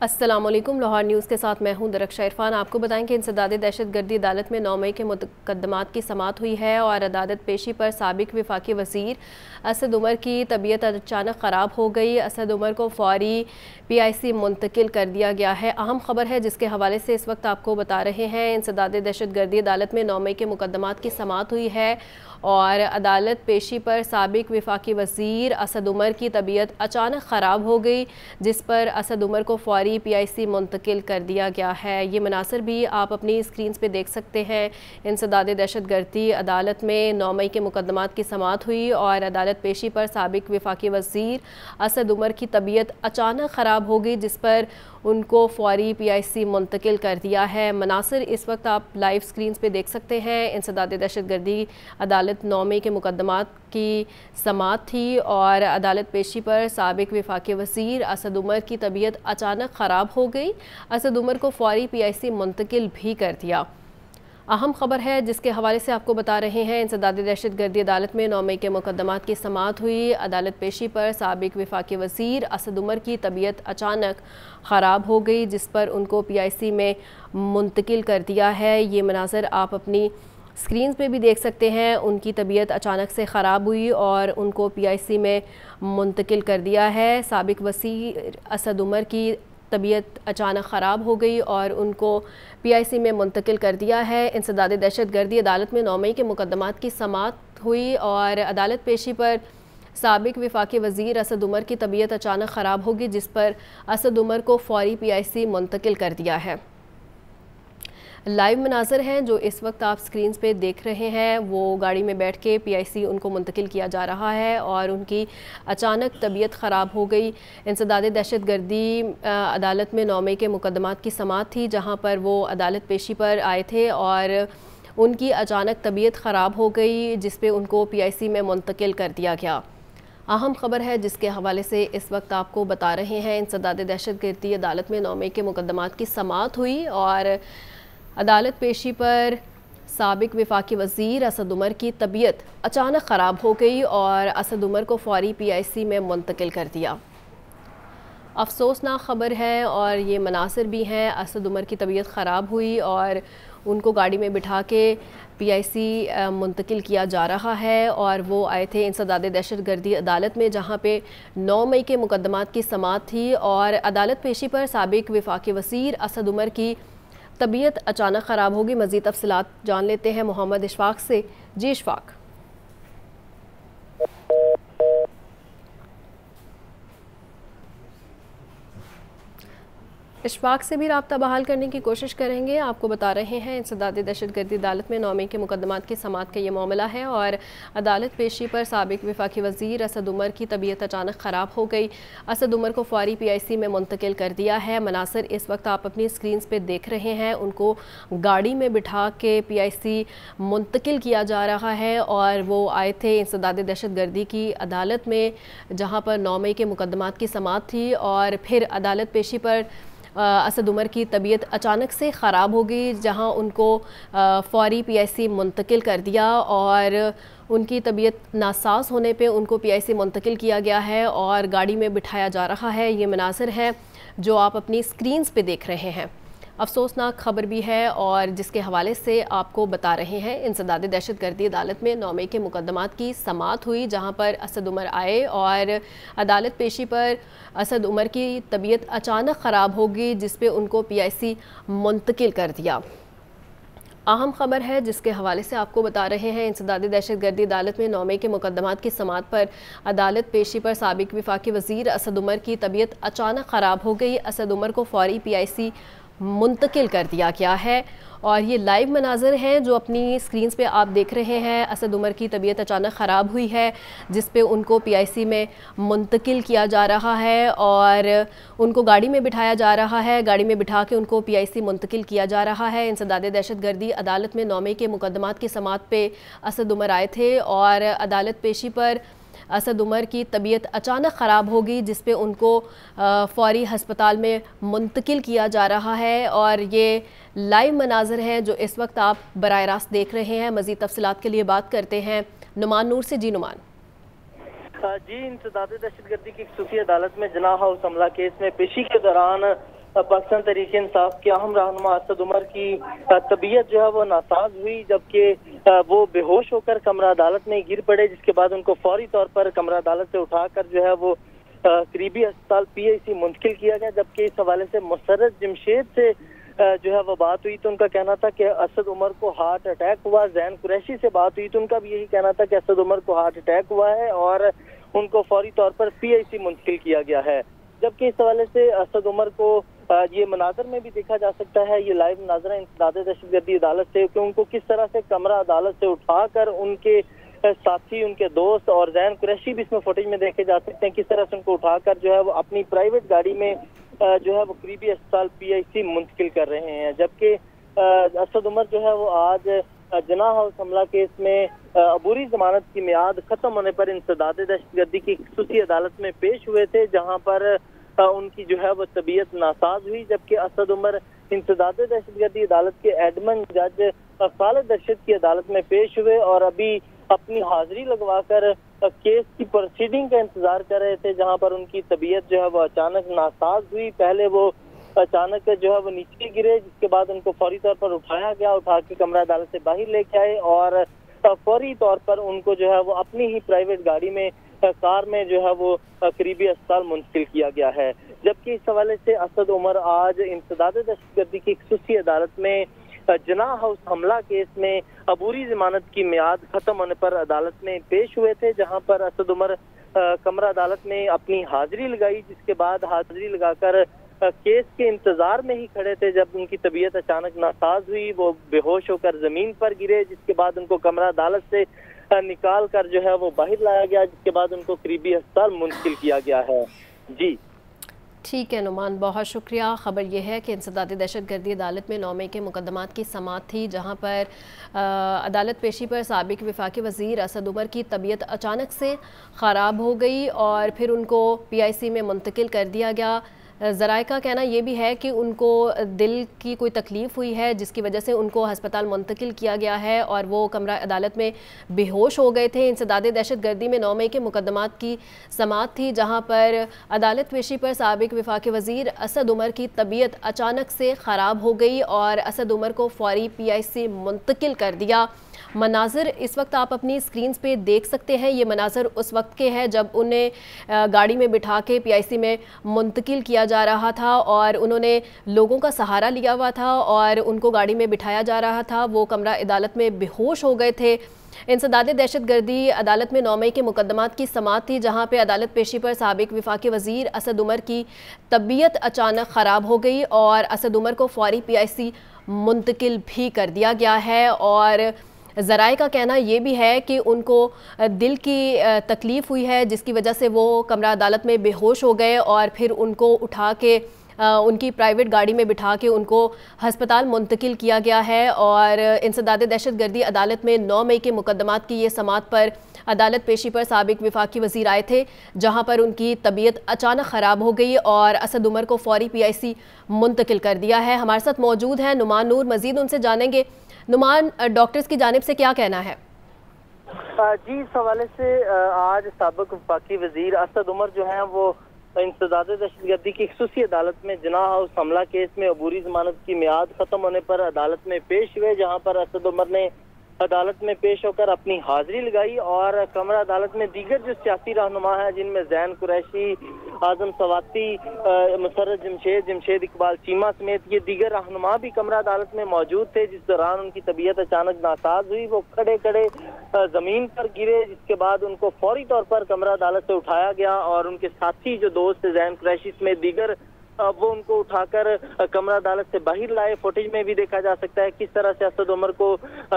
अस्सलामुअलैकुम। लाहौर न्यूज़ के साथ मैं हूं दरख्शा इरफान। आपको बताएं कि इंसदाद दहशतगर्दी अदालत में 9 मई के मुकदमात की समाअत हुई है और अदालत पेशी पर साबिक वफाकी वज़ीर असद उमर की तबीयत अचानक ख़राब हो गई। असद उमर को फौरी PIC मुंतकिल कर दिया गया है। अहम खबर है जिसके हवाले से इस वक्त आपको बता रहे हैं। इंसदाद दहशतगर्दी अदालत में 9 मई के मुकदमात की समाअत हुई है और अदालत पेशी पर साबिक वफाकी वज़ीर असद उमर की तबीयत अचानक ख़राब हो गई, जिस पर असद उमर को फौरी PIC मुंतकिल कर दिया गया है। ये मनासर भी आप अपनी स्क्रीन पे देख सकते हैं। इंसदाद दहशतगर्दी अदालत में 9 मई के मुकदमात की समाअत हुई और अदालत पेशी पर साबिक वफाकी वज़ीर असद उमर की तबीयत अचानक ख़राब हो गई, जिस पर उनको फौरी PIC मुंतकिल कर दिया है। मनासर इस वक्त आप लाइव स्क्रीन पे देख सकते हैं। इंसदाद दहशतगर्दी अदालत 9 मई के मुकदमात की समाअत थी और अदालत पेशी पर साबिक वफाकी वज़ीर असद उमर की तबीयत अचानक ख़राब हो गई। असद उमर को फौरी PIC मुंतकिल भी कर दिया। अहम खबर है जिसके हवाले से आपको बता रहे हैं। इंसदाद दहशतगर्दी अदालत में 9 मई के मुकदमात की समाअत हुई। अदालत पेशी पर साबिक वफाकी वज़ीर असद उमर की तबीयत अचानक ख़राब हो गई, जिस पर उनको PIC में मुंतकिल कर दिया है। ये मनाज़र आप अपनी स्क्रीन पे भी देख सकते हैं। उनकी तबीयत अचानक से ख़राब हुई और उनको PIC में मुंतकिल कर दिया है। साबिक वज़ीर असद उमर की तबीयत अचानक ख़राब हो गई और उनको PIC में मुंतकिल कर दिया है। इंसदाद दहशतगर्दी अदालत में 9 मई के मुकदमात की समाअत हुई और अदालत पेशी पर साबिक वफाकी वज़ीर असद उमर की तबीयत अचानक ख़राब होगी, जिस पर असद उमर को फौरी PIC मुंतकिल कर दिया है। लाइव मनाज़र हैं जो इस वक्त आप स्क्रीन पे देख रहे हैं। वो गाड़ी में बैठ के PIC उनको मुंतकिल किया जा रहा है और उनकी अचानक तबीयत ख़राब हो गई। इंसदाद दहशतगर्दी अदालत में 9 मई के मुकदमात की समाअत थी, जहां पर वो अदालत पेशी पर आए थे और उनकी अचानक तबीयत ख़राब हो गई, जिस पे उनको PIC में मुंतकिल कर दिया गया। अहम खबर है जिसके हवाले से इस वक्त आपको बता रहे हैं। इंसदाद दहशतगर्दी अदालत में 9 मई के मुकदमात की समाअत हुई और अदालत पेशी पर साबिक वफाकी वज़ीर असद उमर की तबीयत अचानक ख़राब हो गई और असद उमर को फौरी PIC में मुंतकिल कर दिया। अफसोसनाक ख़बर है और ये मनासिर भी हैं। असद उमर की तबीयत ख़राब हुई और उनको गाड़ी में बिठा के PIC मुंतकिल किया जा रहा है और वो आए थे इंसदाद दहशतगर्दी अदालत में, जहाँ पे 9 मई के मुकदमात की समाअत थी और अदालत पेशी पर साबिक वफाकी वज़ीर असद उमर की तबीयत अचानक ख़राब होगी। मज़ीद तफ़सीलात जान लेते हैं मोहम्मद इशफाक से। जी इशफाक। इशफाक से भी रब्ता बहाल करने की कोशिश करेंगे। आपको बता रहे हैं इंसदाद दहशतगर्दी अदालत में 9 मई के मुकदमात की समाअत का ये मामला है और अदालत पेशी पर साबिक वफाकी वज़ीर असद उमर की तबीयत अचानक ख़राब हो गई। असद उमर को फौरी PIC में मुंतकिल कर दिया है। मनासिर इस वक्त आप अपनी स्क्रीन पे देख रहे हैं। उनको गाड़ी में बिठा के PIC मुंतकिल किया जा रहा है और वो आए थे इंसदाद दहशतगर्दी की अदालत में, जहाँ पर 9 मई के मुकदमात की समाअत थी और फिर अदालत पेशी पर असद उमर की तबीयत अचानक से ख़राब हो गई, जहां उनको फौरी PIC मुंतकिल कर दिया और उनकी तबीयत नासाज होने पे उनको PIC मुंतकिल किया गया है और गाड़ी में बिठाया जा रहा है। ये मनाज़िर हैं जो आप अपनी स्क्रीन्स पे देख रहे हैं। अफसोसनाक खबर भी है और जिसके हवाले से आपको बता रहे हैं। इंसदाद दहशतगर्दी अदालत में 9 मई के मुकदमात की समाअत हुई, जहां पर असद उमर आए और अदालत पेशी पर असद उमर की तबीयत अचानक ख़राब हो गई, जिस पे उनको PIC मुंतकिल कर दिया। अहम खबर है जिसके हवाले से आपको बता रहे हैं। इंसदाद दहशतगर्दी अदालत में 9 मई के मुकदमात की समाअत पर अदालत पेशी पर साबिक वफाकी वज़ीर असद उमर की तबीयत अचानक ख़राब हो गई। असद उमर को फौरी PIC मुंतकिल कर दिया गया है और ये लाइव मनाज़िर हैं जो अपनी स्क्रीन पे आप देख रहे हैं। असद उमर की तबीयत अचानक ख़राब हुई है, जिस पे उनको PIC में मुंतकिल किया जा रहा है और उनको गाड़ी में बिठाया जा रहा है। गाड़ी में बिठा के उनको PIC मुंतकिल किया जा रहा है। इंसदाद दहशतगर्दी अदालत में 9 मई के मुकदमात की समाअत पे असद उमर आए थे और अदालत पेशी पर असद उमर की तबीयत अचानक ख़राब हो गई, जिस पे उनको फ़ौरी हस्पताल में मुंतकिल किया जा रहा है और ये लाइव मनाज़िर हैं जो इस वक्त आप बराह रास्त देख रहे हैं। मज़ीद तफ़सीलात के लिए बात करते हैं नुमान नूर से। जी नुमान। जी, इंसदाद दहशतगर्दी की खसूसी अदालत में जनाह हाउस हमला केस में पेशी के दौरान पाकिस्तान तहरीक इंसाफ के अहम रहनुमा असद उमर की तबीयत जो है वो नासाज हुई, जबकि वो बेहोश होकर कमरा अदालत में गिर पड़े, जिसके बाद उनको फौरी तौर पर कमरा अदालत से उठाकर जो है वो करीबी अस्पताल PIC मुंतकिल किया गया। जबकि इस हवाले से मुसर्रत जमशेद से जो है वो बात हुई तो उनका कहना था कि असद उमर को हार्ट अटैक हुआ। जैन कुरैशी से बात हुई तो उनका भी यही कहना था कि असद उमर को हार्ट अटैक हुआ है और उनको फौरी तौर पर PIC मुंतकिल किया गया है। जबकि इस हवाले से असद उमर को ये मनाजर में भी देखा जा सकता है, ये लाइव मनाजर है इंसदाद दहशतगर्दी अदालत से, कि उनको किस तरह से कमरा अदालत से उठाकर उनके साथी, उनके दोस्त और जैन कुरैशी भी इसमें फुटेज में देखे जा सकते हैं, किस तरह से उनको उठाकर जो है वो अपनी प्राइवेट गाड़ी में जो है वो करीबी अस्पताल PIC मुंतकिल कर रहे हैं। जबकि असद उमर जो है वो आज जना हाउस हमला केस में अबूरी जमानत की मियाद खत्म होने पर इंसदाद दहशतगर्दी की खुसूसी अदालत में पेश हुए थे, जहां पर उनकी जो है वो तबीयत नासाज हुई। जबकि असद उमर इंसदाद दहशतगर्दी अदालत के एडमन जज खालिद अरशद की अदालत में पेश हुए और अभी अपनी हाजिरी लगवाकर केस की प्रोसीडिंग का इंतजार कर रहे थे, जहां पर उनकी तबीयत जो है वो अचानक नासाज हुई। पहले वो अचानक जो है वो नीचे गिरे, जिसके बाद उनको फौरी तौर पर उठाया गया, उठा के कमरा अदालत से बाहर लेके आए और फौरी तौर पर उनको जो है वो अपनी ही प्राइवेट गाड़ी में कार में जो है वो करीबी अस्पताल मुंतकिल किया गया है। जबकि इस हवाले से असद उमर आज इंसदाद दहशतगर्दी की खुसूसी अदालत में जना हाउस हमला केस में अबूरी जमानत की मियाद खत्म होने पर अदालत में पेश हुए थे, जहां पर असद उमर कमरा अदालत में अपनी हाजिरी लगाई, जिसके बाद हाजिरी लगाकर केस के इंतजार में ही खड़े थे जब उनकी तबीयत अचानक नासाज हुई। वो बेहोश होकर जमीन पर गिरे, जिसके बाद उनको कमरा अदालत से निकाल कर जो है वो बाहर लाया गया, जिसके बाद उनको करीबी अस्पताल मुंतकिल किया गया है। जी ठीक है नुमान, बहुत शुक्रिया। ख़बर यह है कि इंसदाद दहशतगर्दी अदालत में 9 मई के मुकदमात की समात थी, जहां पर अदालत पेशी पर साबिक वफाकी वज़ीर असद उमर की तबीयत अचानक से ख़राब हो गई और फिर उनको PIC में मुंतकिल कर दिया गया। ज़राए का कहना यह भी है कि उनको दिल की कोई तकलीफ़ हुई है, जिसकी वजह से उनको अस्पताल मुंतकिल किया गया है और वो कमरा अदालत में बेहोश हो गए थे। इंसदाद दहशतगर्दी में 9 मई के मुकदमात की समात थी, जहां पर अदालत पेशी पर साबिक वफाकी वज़ीर असद उमर की तबीयत अचानक से ख़राब हो गई और असद उमर को फौरी PIC मुंतकिल कर दिया। मनाजिर इस वक्त आप अपनी स्क्रीन पे देख सकते हैं। ये मनाजिर उस वक्त के हैं जब उन्हें गाड़ी में बिठा के PIC में मुंतकिल किया जा रहा था और उन्होंने लोगों का सहारा लिया हुआ था और उनको गाड़ी में बिठाया जा रहा था। वो कमरा अदालत में बेहोश हो गए थे। इंसदाद दहशतगर्दी अदालत में 9 मई के मुकदमात की समात थी, जहां पे अदालत पेशी पर साबिक वफाकी वज़ीर असद उमर की तबीयत अचानक ख़राब हो गई और असद उमर को फौरी PIC मुंतकिल भी कर दिया गया है। और ज़राए का कहना ये भी है कि उनको दिल की तकलीफ़ हुई है, जिसकी वजह से वो कमरा अदालत में बेहोश हो गए और फिर उनको उठा के उनकी प्राइवेट गाड़ी में बिठा के उनको हस्पताल मुंतकिल किया गया है। और इंसदाद दहशतगर्दी अदालत में 9 मई के मुकदमात की ये समात पर अदालत पेशी पर साबिक वफाकी वज़ीर आए थे, जहां पर उनकी तबीयत अचानक ख़राब हो गई और असद उमर को फौरी PIC मुंतकिल कर दिया है। हमारे साथ मौजूद हैं नुमान नूर, मज़ीद उनसे जानेंगे। नुमान, डॉक्टर्स की जानिब से क्या कहना है? जी, इस हवाले से आज साबिक वफाकी वज़ीर असद उमर जो हैं वो इंसदाद दहशतगर्दी की खुसूसी अदालत में जना हाउस हमला केस में अबूरी जमानत की मियाद खत्म होने पर अदालत में पेश हुए, जहां पर असद उमर ने अदालत में पेश होकर अपनी हाजिरी लगाई और कमरा अदालत में दीगर जो सियासी रहनुमा है, जिनमें जैन कुरैशी, आजम सवाती, मुसर्रत जमशेद इकबाल चीमा समेत ये दीगर रहनुमा भी कमरा अदालत में मौजूद थे, जिस दौरान उनकी तबीयत अचानक नासाज हुई। वो खड़े खड़े जमीन पर गिरे, जिसके बाद उनको फौरी तौर पर कमरा अदालत से उठाया गया और उनके साथी जो दोस्त जैन कुरैशी समेत दीगर वो उनको उठाकर कमरा अदालत से बाहर लाए। फुटेज में भी देखा जा सकता है किस तरह से असद उमर को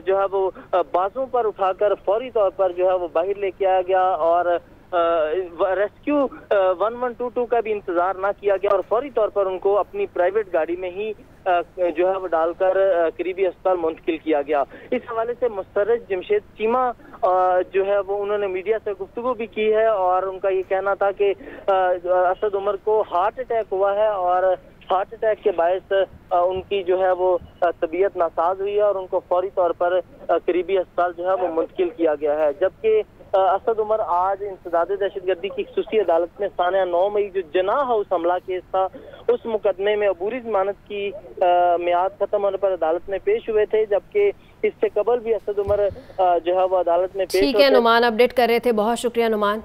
जो है वो बाजों पर उठाकर फौरी तौर पर जो है वो बाहर लेके आया गया और रेस्क्यू 1122 का भी इंतजार ना किया गया और फौरी तौर पर उनको अपनी प्राइवेट गाड़ी में ही जो है वो डालकर करीबी अस्पताल मुंतकिल किया गया। इस हवाले से मुसर्रत जमशेद चीमा जो है वो उन्होंने मीडिया से गुफ्तगू भी की है और उनका ये कहना था कि असद उमर को हार्ट अटैक हुआ है और हार्ट अटैक के बायस उनकी जो है वो तबीयत नासाज हुई है और उनको फौरी तौर पर करीबी अस्पताल जो है वो मुंतकिल किया गया है। जबकि असद उमर आज इंसदाद दहशतगर्दी की खसूसी अदालत में सानिया 9 मई जो जनाह हाउस हमला केस था उस मुकदमे में अबूरी जमानत की मियाद खत्म होने पर अदालत में पेश हुए थे, जबकि इससे कबल भी असद उमर जो है वो अदालत में पेश ठीक है नुमान, अपडेट कर रहे थे, बहुत शुक्रिया नुमान।